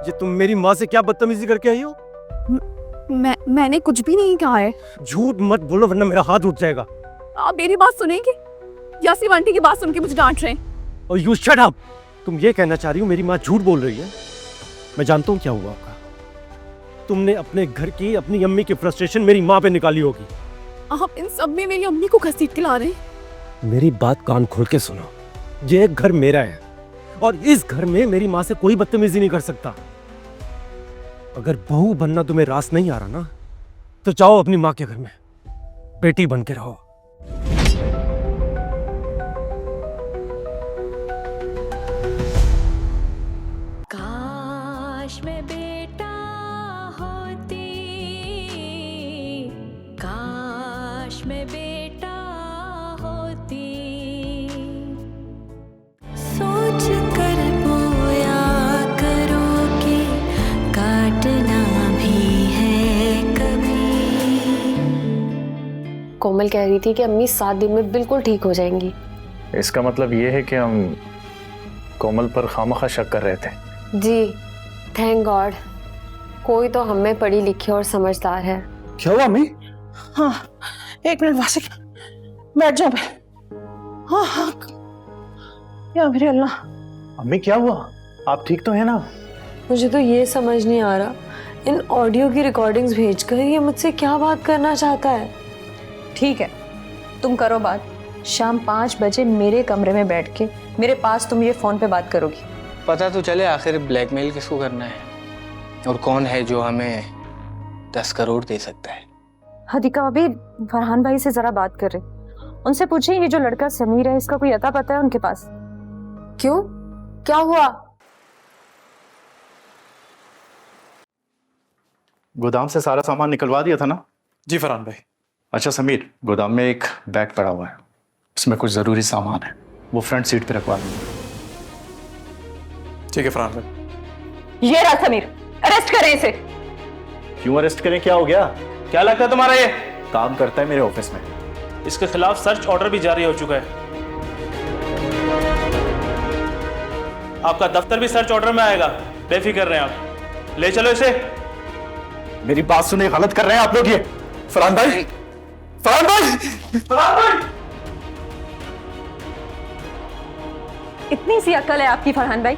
ये तुम मेरी माँ से क्या बदतमीजी करके आई हो? मैंने कुछ भी नहीं कहा है। झूठ मत बोलो वरना मेरा हाथ उठ जाएगा। आप मेरी बात सुनेंगे या सिर्फ आंटी की बात सुन के मुझे डांट रहे हैं? और यू शट अप। तुम ये कहना चाह रही हो मेरी माँ झूठ बोल रही है? मैं जानता हूँ क्या हुआ आपका। तुमने अपने घर की अपनी अम्मी की फ्रस्ट्रेशन मेरी माँ पे निकाली होगी। आप इन सब में मेरी अम्मी को घसीट के ला रहे हैं। मेरी बात कान खोल के सुनो, ये घर मेरा है और इस घर में मेरी माँ से कोई बदतमीजी नहीं कर सकता। अगर बहू बनना तुम्हें रास नहीं आ रहा ना, तो जाओ अपनी माँ के घर में बेटी बन के रहो। काश मैं बेटा होती, काश मैं बेटा होती, सोच कर बोया करो कि काटना भी है कभी। कोमल कह रही थी कि अम्मी 7 दिन में बिल्कुल ठीक हो जाएंगी। इसका मतलब ये है कि हम कोमल पर खामखा शक कर रहे थे। जी, थैंक गॉड कोई तो हम में पढ़ी लिखी और समझदार है। क्या हुआ अम्मी? हाँ, 1 मिनट वासिक, बैठ जा। हाँ हाँ, या मेरे अल्लाह। अम्मी क्या हुआ? आप ठीक तो है ना? मुझे तो ये समझ नहीं आ रहा, इन ऑडियो की रिकॉर्डिंग्स भेजकर ये मुझसे क्या बात करना चाहता है। ठीक है, तुम करो बात। शाम 5 बजे मेरे कमरे में बैठ के मेरे पास तुम ये फोन पे बात करोगी। पता तो चले आखिर ब्लैकमेल किसको करना है और कौन है जो हमें 10 करोड़ दे सकता है। हदीका अभी फरहान भाई से जरा बात कर रहे, उनसे पूछे ये जो लड़का समीर है इसका कोई अता पता है उनके पास? क्यों, क्या हुआ? गोदाम से सारा सामान निकलवा दिया था ना? जी फरहान भाई। अच्छा समीर, गोदाम में एक बैग पड़ा हुआ है, उसमें कुछ जरूरी सामान है, वो फ्रंट सीट पे रखवा दूंगा। ठीक है फरहान भाई। ये रहा समीर, अरेस्ट करें इसे। क्यों अरेस्ट करें? क्या हो गया? क्या लगता है तुम्हारा ये? काम करता है मेरे ऑफिस में। इसके खिलाफ सर्च ऑर्डर भी जारी हो चुका है। आपका दफ्तर भी सर्च ऑर्डर में आएगा, बेफिक्र रहें आप। ले चलो इसे। मेरी बात सुने, गलत कर रहे हैं आप लोग ये। फरहान भाई, फरहान भाई, फरहान भाई। इतनी सी अक्ल है आपकी फरहान भाई?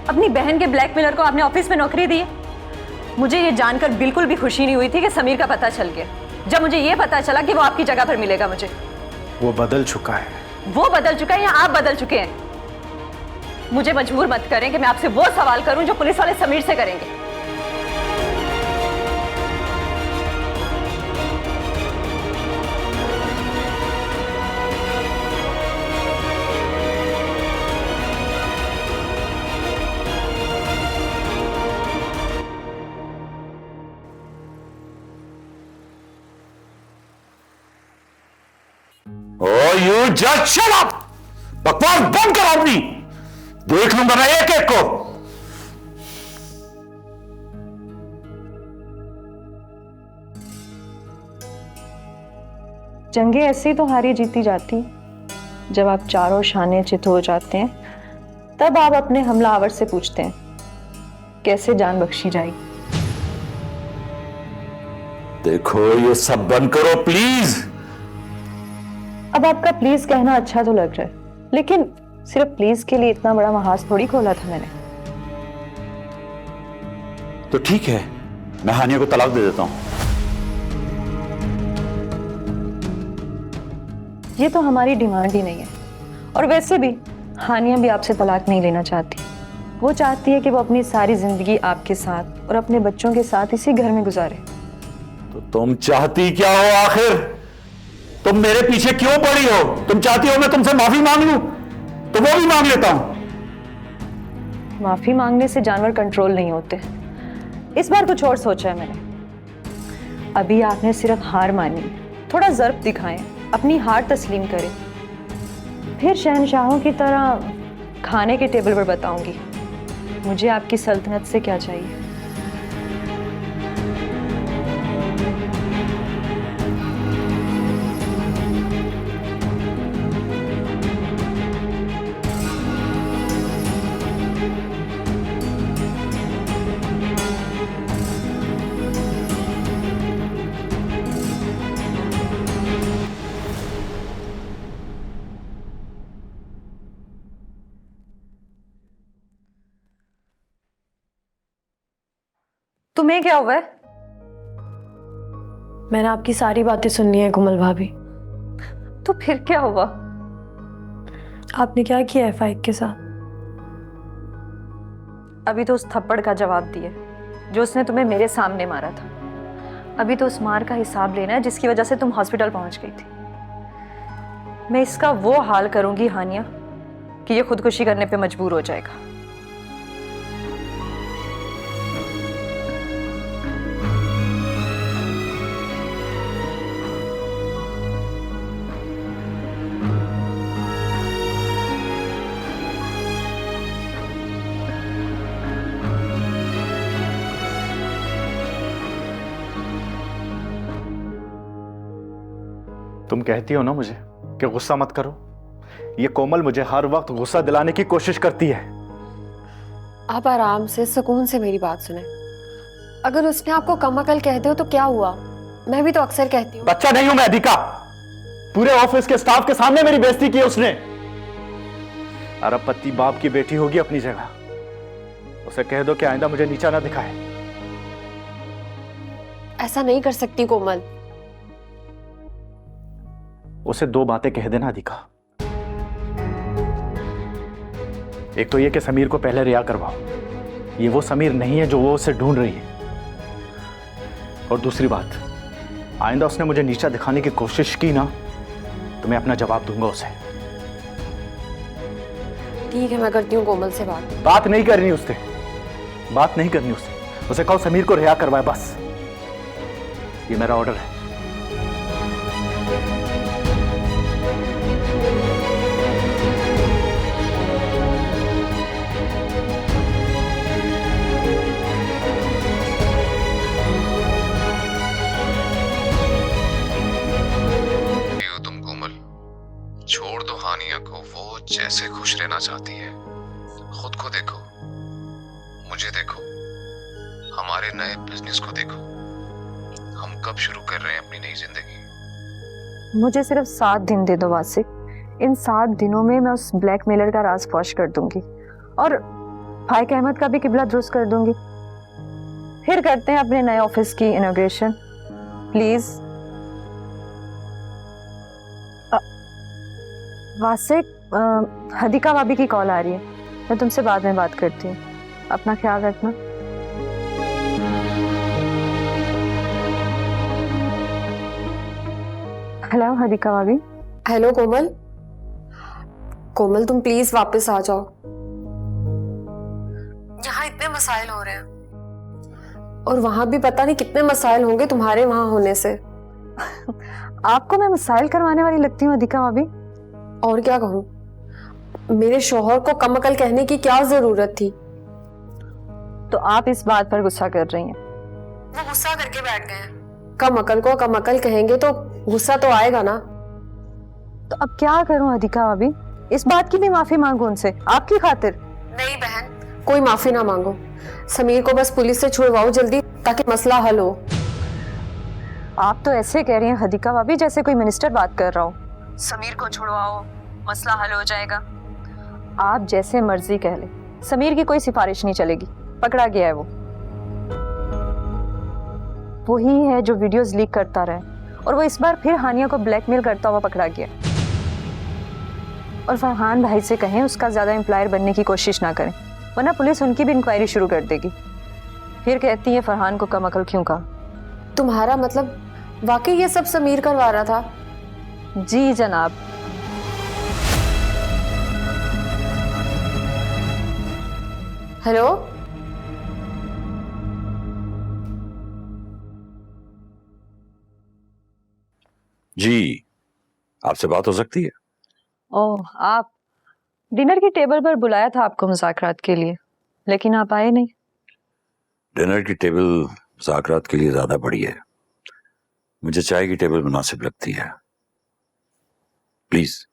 अपनी बहन के ब्लैकमेलर को आपने ऑफिस में नौकरी दी है। मुझे ये जानकर बिल्कुल भी खुशी नहीं हुई थी कि समीर का पता चल गया, जब मुझे ये पता चला कि वो आपकी जगह पर मिलेगा मुझे। वो बदल चुका है। वो बदल चुका है या आप बदल चुके हैं? मुझे मजबूर मत करें कि मैं आपसे वो सवाल करूं जो पुलिस वाले समीर से करेंगे। Oh, you just shut up! बकवास बंद करो अपनी। देख लूंगा मैं एक एक को। जंगे ऐसे ही तो हारी जीती जाती। जब आप चारों शाने चित हो जाते हैं, तब आप अपने हमलावर से पूछते हैं कैसे जान बख्शी जाएगी। देखो ये सब बंद करो प्लीज। अब आपका प्लीज कहना अच्छा तो लग रहा है, लेकिन सिर्फ प्लीज के लिए इतना बड़ा महाज थोड़ी खोला था मैंने। तो ठीक है, मैं हानिया को तलाक दे देता हूं। ये तो हमारी डिमांड ही नहीं है, और वैसे भी हानिया भी आपसे तलाक नहीं लेना चाहती। वो चाहती है कि वो अपनी सारी जिंदगी आपके साथ और अपने बच्चों के साथ इसी घर में गुजारे। तो तुम चाहती क्या हो आखिर? तुम मेरे पीछे क्यों पड़ी हो? तुम चाहती हो मैं तुमसे माफी मांग लूं, तो वो भी मांग लेता हूं। माफी मांगने से जानवर कंट्रोल नहीं होते। इस बार कुछ और सोचा है मैंने। अभी आपने सिर्फ हार मानी, थोड़ा ज़र्ब दिखाएं, अपनी हार तस्लीम करें, फिर शहनशाहों की तरह खाने के टेबल पर बताऊंगी मुझे आपकी सल्तनत से क्या चाहिए। तुम्हें क्या हुआ है? मैंने आपकी सारी बातें सुननी है कोमल भाभी। तो फिर क्या हुआ? आपने क्या किया है फाइक के साथ? अभी तो उस थप्पड़ का जवाब दिए जो उसने तुम्हें मेरे सामने मारा था। अभी तो उस मार का हिसाब लेना है जिसकी वजह से तुम हॉस्पिटल पहुंच गई थी। मैं इसका वो हाल करूंगी हानिया कि ये खुदकुशी करने पे मजबूर हो जाएगा। तुम कहती हो ना मुझे कि गुस्सा मत करो। ये कोमल मुझे हर वक्त गुस्सा दिलाने की कोशिश करती है। आप आराम से सुकून से मेरी बात सुने। अगर उसने आपको कम अकल कहते हो तो क्या हुआ? मैं भी तो अक्सर कहती हूँ। बच्चा नहीं हूं मैं अधिका। पूरे ऑफिस के स्टाफ के सामने मेरी बेइज्जती की उसने। अरबपति बाप की बेटी होगी अपनी जगह। उसे कह दो कि आइंदा मुझे नीचा ना दिखाए। ऐसा नहीं कर सकती कोमल। उसे दो बातें कह देना अधिका। एक तो ये कि समीर को पहले रिहा करवाओ। ये वो समीर नहीं है जो वो उसे ढूंढ रही है। और दूसरी बात, आइंदा उसने मुझे नीचा दिखाने की कोशिश की ना तो मैं अपना जवाब दूंगा उसे। ठीक है, मैं करती हूँ कोमल से बात नहीं करनी उससे। बात नहीं करनी उससे। उसे कहो समीर को रिहा करवाए बस। ये मेरा ऑर्डर है। तुम कोमल, छोड़ दो हानिया को। वो जैसे खुश रहना चाहती है। खुद को देखो, मुझे देखो, हमारे नए बिजनेस को देखो। हम कब शुरू कर रहे हैं अपनी नई जिंदगी? मुझे सिर्फ 7 दिन दे दो वासिक। इन 7 दिनों में मैं उस ब्लैकमेलर का राज फौश कर दूंगी और फाइक अहमद का भी किबला दुरुस्त कर दूंगी। फिर करते हैं अपने नए ऑफिस की इनॉग्रेशन। प्लीज वासिक, हदीका भाभी की कॉल आ रही है। मैं तुमसे बाद में बात करती हूँ। अपना ख्याल रखना। हेलो हदीका भाभी। हेलो कोमल। कोमल तुम प्लीज वापस आ जाओ। यहाँ इतने मसाइल हो रहे हैं और वहां भी पता नहीं कितने मसाइल होंगे तुम्हारे वहां होने से। आपको मैं मसाइल करवाने वाली लगती हूँ हदीका भाभी? और क्या कहूँ, मेरे शौहर को कम अकल कहने की क्या जरूरत थी? तो आप इस बात पर गुस्सा कर रही हैं? वो गुस्सा करके बैठ गए हैं। कम अकल को कम अकल कहेंगे तो गुस्सा तो आएगा ना। तो अब क्या करूं हदीका भाभी? इस बात की भी माफी मांगू उनसे आपकी खातिर? नहीं बहन, कोई माफी ना मांगो। समीर को बस पुलिस से छुड़वाओ जल्दी ताकि मसला हल हो। आप तो ऐसे कह रही हैं हदीका भाभी जैसे कोई मिनिस्टर बात कर रहा हो। समीर को छुड़वाओ, मसला हल हो जाएगा। आप जैसे मर्जी कह ले, समीर की कोई सिफारिश नहीं चलेगी। पकड़ा गया है वो। वही है जो वीडियोस लीक करता रहे और वो इस बार फिर हानिया को ब्लैकमेल करता हुआ पकड़ा गया। और फरहान भाई से कहें उसका ज्यादा एम्प्लॉयर बनने की कोशिश ना करें, वरना पुलिस उनकी भी इंक्वायरी शुरू कर देगी। फिर कहती है फरहान को कम अकल क्यों कहा। तुम्हारा मतलब वाकई ये सब समीर करवा रहा था? जी जनाब। हेलो, जी, आपसे बात हो सकती है? ओह, आप? डिनर की टेबल पर बुलाया था आपको मुज़ाकरात के लिए, लेकिन आप आए नहीं। डिनर की टेबल मुज़ाकरात के लिए ज्यादा बड़ी है। मुझे चाय की टेबल मुनासिब लगती है। प्लीज।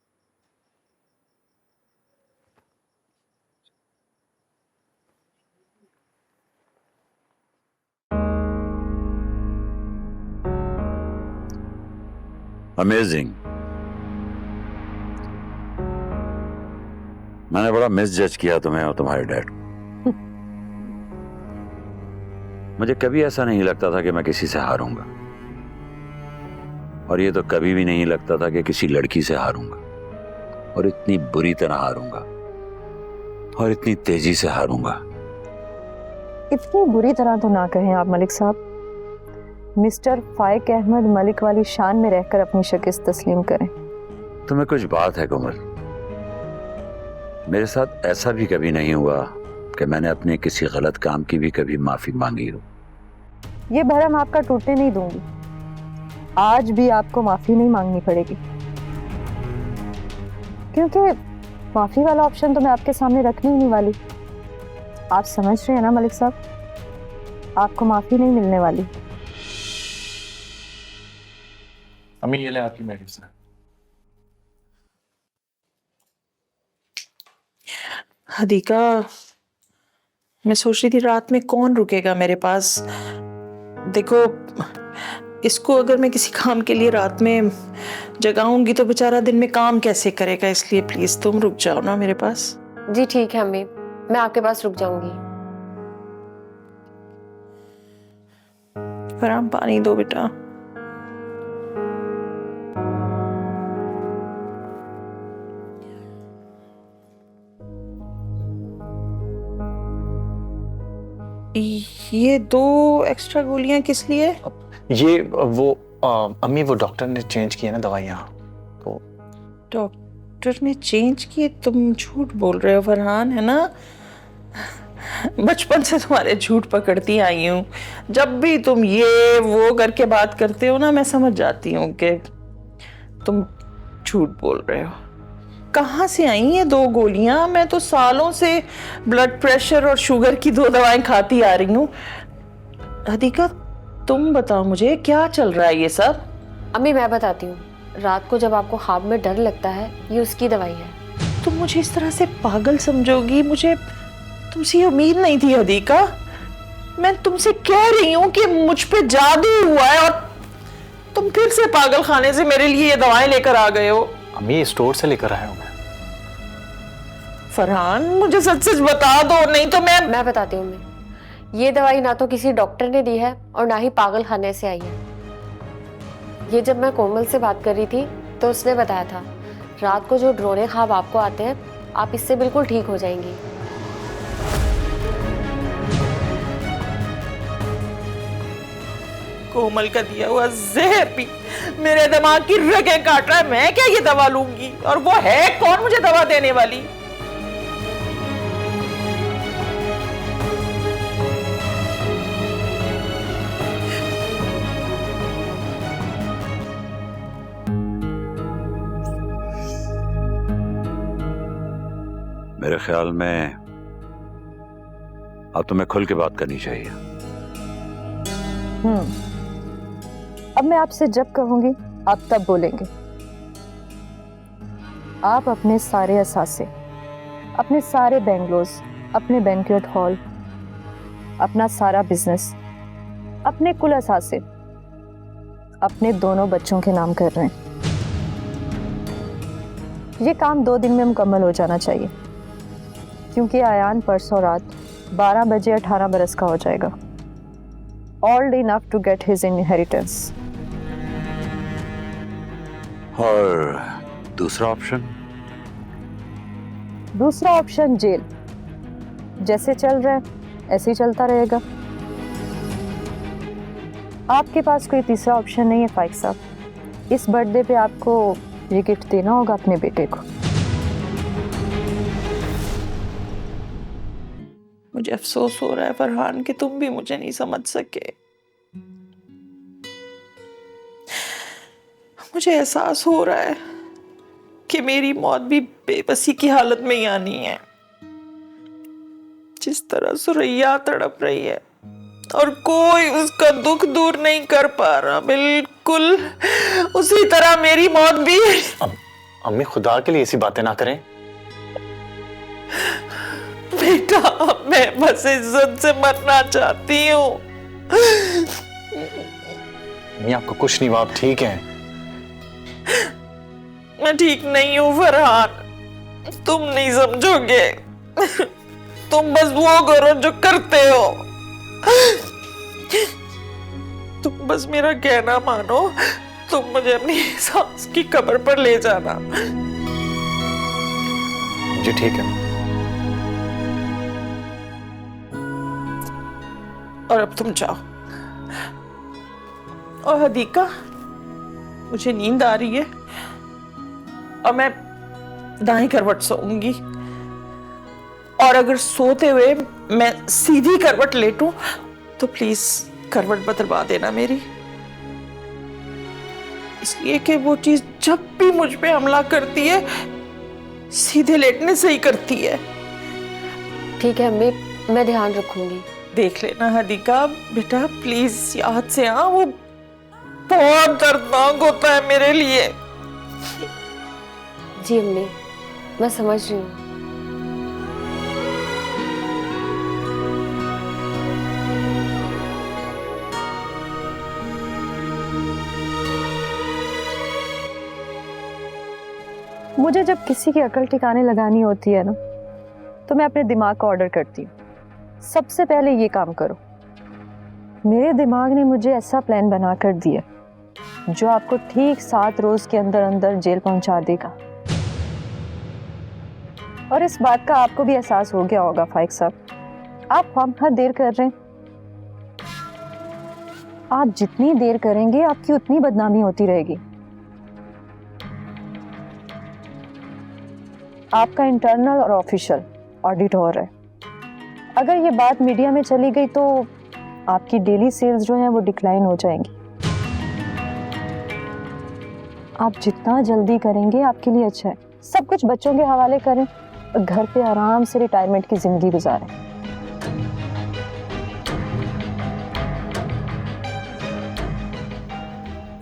अमेजिंग। मैंने बड़ा मिस जज किया तुम्हें और तुम्हारे डैड। मुझे कभी ऐसा नहीं लगता था कि मैं किसी से हारूंगा, और ये तो कभी भी नहीं लगता था कि किसी लड़की से हारूंगा, और इतनी बुरी तरह हारूंगा और इतनी तेजी से हारूंगा। इतनी बुरी तरह तो ना कहें आप मलिक साहब। मिस्टर फाइक अहमद मलिक वाली शान में रहकर अपनी शिकस्त तस्लीम करें। तुम्हें कुछ बात है कोमल, मेरे साथ ऐसा भी कभी नहीं हुआ कि मैंने अपने किसी गलत काम की भी कभी माफी मांगी हो। ये भरम आपका टूटने नहीं दूंगी। आज भी आपको माफी नहीं मांगनी पड़ेगी, क्योंकि माफी वाला ऑप्शन तो मैं आपके सामने रखने ही नहीं वाली। आप समझ रहे हैं ना मलिक साहब, आपको माफी नहीं मिलने वाली। अम्मी ये ले आपकी मेडिसिन। हदीका, मैं सोच रही थी रात में कौन रुकेगा मेरे पास। देखो, इसको अगर मैं किसी काम के लिए रात में जगाऊंगी तो बेचारा दिन में काम कैसे करेगा, इसलिए प्लीज तुम रुक जाओ ना मेरे पास। जी ठीक है अम्मी, मैं आपके पास रुक जाऊंगी। फरहान पानी दो बेटा। ये 2 एक्स्ट्रा गोलियां किस लिए? ये वो अम्मी वो डॉक्टर ने चेंज किया ना दवाइयाँ, तो डॉक्टर ने चेंज किए? तुम झूठ बोल रहे हो फरहान, है ना? बचपन से तुम्हारे झूठ पकड़ती आई हूँ। जब भी तुम ये वो करके बात करते हो ना, मैं समझ जाती हूँ कि तुम झूठ बोल रहे हो। कहाँ से आई ये 2 गोलियां? मैं तो सालों से ब्लड प्रेशर और शुगर की 2 दवाएं खाती आ रही हूँ। हदीका, तुम बताओ मुझे क्या चल रहा है ये सब? अम्मी मैं बताती हूँ। रात को जब आपको ख्वाब में डर लगता है, ये उसकी दवाई है। तुम मुझे इस तरह से पागल समझोगी? मुझे तुमसे ये उम्मीद नहीं थी हदीका। मैं तुमसे कह रही हूँ कि मुझ पे जादू हुआ है और तुम फिर से पागल खाने से मेरे लिए ये दवाएं लेकर आ गए हो। अम्मी स्टोर से लेकर आया हूँ मैं। फरहान, मुझे सच सच बता दो, नहीं तो मैं बताती हूँ। मैं ये दवाई ना तो किसी डॉक्टर ने दी है और ना ही पागल खाने से आई है। ये जब मैं कोमल से बात कर रही थी तो उसने बताया था, रात को जो डरोने ख्वाब आपको आते हैं, आप इससे बिल्कुल ठीक हो जाएंगी। कोमल का दिया हुआ जहर पी मेरे दिमाग की रगें काट रहा है। मैं क्या ये दवा लूंगी? और वो है कौन मुझे दवा देने वाली? मेरे ख्याल में अब तुम्हें खुल के बात करनी चाहिए। अब मैं आपसे जब कहूंगी आप तब बोलेंगे। आप अपने सारे असासे, अपने सारे बेंगलोज, अपने बैंक्वेट हॉल, अपना सारा बिजनेस, अपने कुल असासे अपने दोनों बच्चों के नाम कर रहे हैं। ये काम 2 दिन में मुकम्मल हो जाना चाहिए, क्योंकि आयान परसों रात 12 बजे 18 बरस का हो जाएगा। Old enough to get his inheritance. और दूसरा ऑप्शन? दूसरा ऑप्शन जेल। जैसे चल रहा है ऐसे ही चलता रहेगा। आपके पास कोई तीसरा ऑप्शन नहीं है फाइक साहब। इस बर्थडे पे आपको ये गिफ्ट देना होगा अपने बेटे को। मुझे अफसोस हो रहा है फरहान कि तुम भी मुझे नहीं समझ सके। मुझे एहसास हो रहा है कि मेरी मौत भी बेबसी की हालत में ही आनी है। जिस तरह सुरैया तड़प रही है और कोई उसका दुख दूर नहीं कर पा रहा, बिल्कुल उसी तरह मेरी मौत भी। अम्मी खुदा के लिए ऐसी बातें ना करें। बेटा, मैं बस इज्जत से मरना चाहती हूँ। अम्मी आपको कुछ नहीं हुआ, आप ठीक हैं। मैं ठीक नहीं हूँ फरहान, तुम नहीं समझोगे। तुम बस वो करो जो करते हो। तुम बस मेरा कहना मानो, तुम मुझे अपनी सास की कब्र पर ले जाना। जी ठीक है। और अब तुम जाओ। और हदीका, मुझे नींद आ रही है और मैं दाएं करवट सोऊंगी, और अगर सोते हुए मैं सीधी करवट लेटूं तो प्लीज करवट बदलवा देना मेरी, इसलिए कि वो चीज जब भी मुझ पे हमला करती है सीधे लेटने से ही करती है। ठीक है अम्मी, मैं ध्यान रखूंगी। देख लेना हदीका बेटा, प्लीज याद से। हाँ, वो बहुत दर्दनाक होता है मेरे लिए। जी अम्मी, मैं समझ रही हूँ। मुझे जब किसी की अकल ठिकाने लगानी होती है ना, तो मैं अपने दिमाग को ऑर्डर करती हूँ, सबसे पहले ये काम करो। मेरे दिमाग ने मुझे ऐसा प्लान बना कर दिया जो आपको ठीक 7 रोज के अंदर अंदर जेल पहुंचा देगा। और इस बात का आपको भी एहसास हो गया होगा फाइक साहब, आप खामखा देर कर रहे हैं। आप जितनी देर करेंगे आपकी उतनी बदनामी होती रहेगी। आपका इंटरनल और ऑफिशियल ऑडिट हो रहा है। अगर ये बात मीडिया में चली गई तो आपकी डेली सेल्स जो है वो डिक्लाइन हो जाएंगी। आप जितना जल्दी करेंगे आपके लिए अच्छा है। सब कुछ बच्चों के हवाले करें और घर पे आराम से रिटायरमेंट की जिंदगी गुजारें।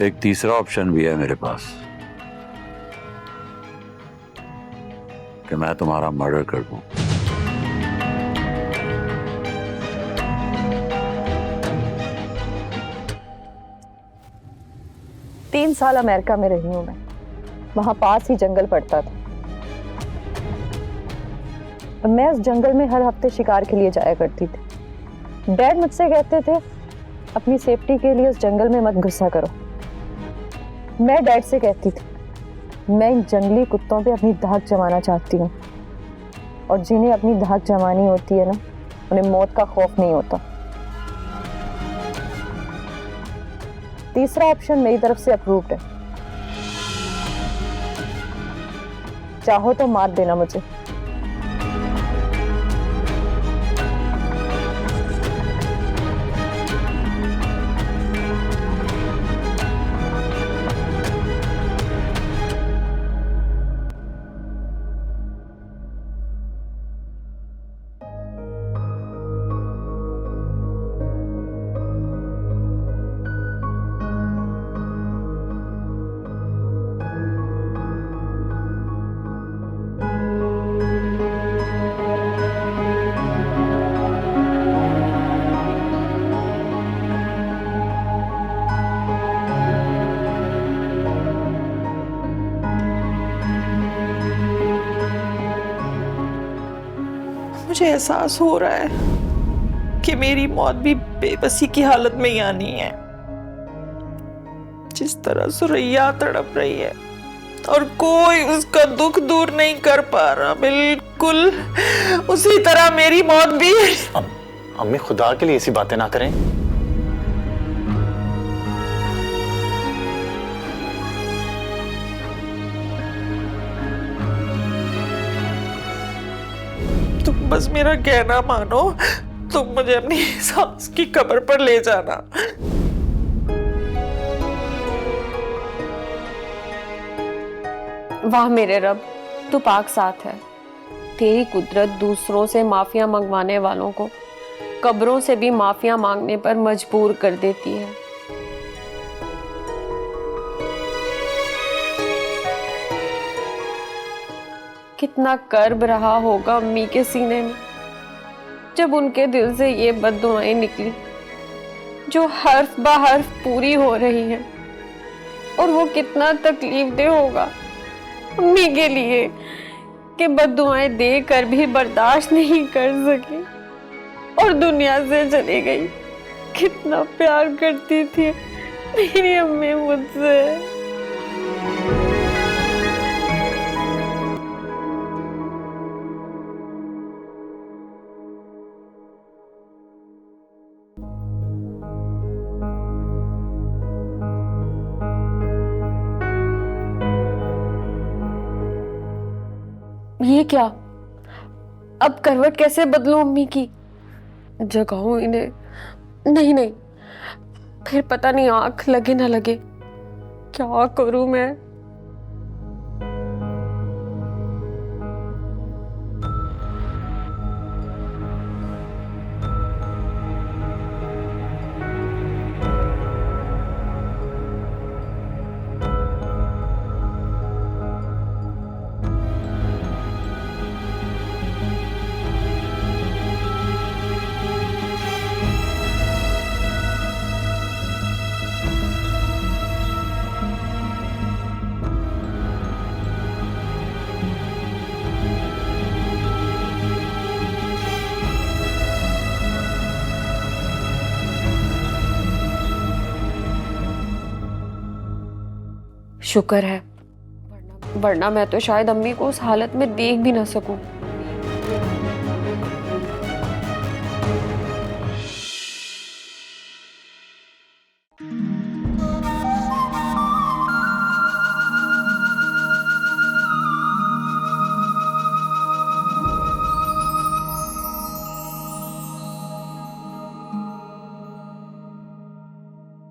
एक तीसरा ऑप्शन भी है मेरे पास, कि मैं तुम्हारा मर्डर कर दूं। तीन साल अमेरिका में रही हूं मैं, वहां पास ही जंगल पड़ता था। मैं उस जंगल में हर हफ्ते शिकार के लिए जाया करती थी। डैड मुझसे कहते थे अपनी सेफ्टी के लिए उस जंगल में मत घुसा करो। मैं डैड से कहती थी मैं इन जंगली कुत्तों पे अपनी धाक जमाना चाहती हूँ, और जिन्हें अपनी धाक जमानी होती है ना, उन्हें मौत का खौफ नहीं होता। तीसरा ऑप्शन मेरी तरफ से अप्रूव्ड है, चाहो तो मार देना मुझे। मुझे एहसास हो रहा है कि मेरी मौत भी बेबसी की हालत में ही आनी है। जिस तरह सुरैया तड़प रही है और कोई उसका दुख दूर नहीं कर पा रहा, बिल्कुल उसी तरह मेरी मौत भी। अम्मी खुदा के लिए ऐसी बातें ना करें। तुम बस मेरा कहना मानो, तुम मुझे अपनी सास की कब्र पर ले जाना। वाह मेरे रब, तू पाक साथ है। तेरी कुदरत दूसरों से माफिया मंगवाने वालों को कब्रों से भी माफिया मांगने पर मजबूर कर देती है। कितना कर्ब रहा होगा अम्मी के सीने में जब उनके दिल से ये बद्दुआएं निकली जो हर्फ बा हर्फ पूरी हो रही हैं, और वो कितना तकलीफदेह होगा अम्मी के लिए कि बद्दुआएं देकर भी बर्दाश्त नहीं कर सकी और दुनिया से चली गई। कितना प्यार करती थी मेरी अम्मी मुझसे। ये क्या? अब करवट कैसे बदलूं अम्मी की? जगाऊं इन्हें? नहीं नहीं, फिर पता नहीं आंख लगे ना लगे, क्या करूं मैं? शुक्र है, वरना मैं तो शायद अम्मी को उस हालत में देख भी ना सकूं।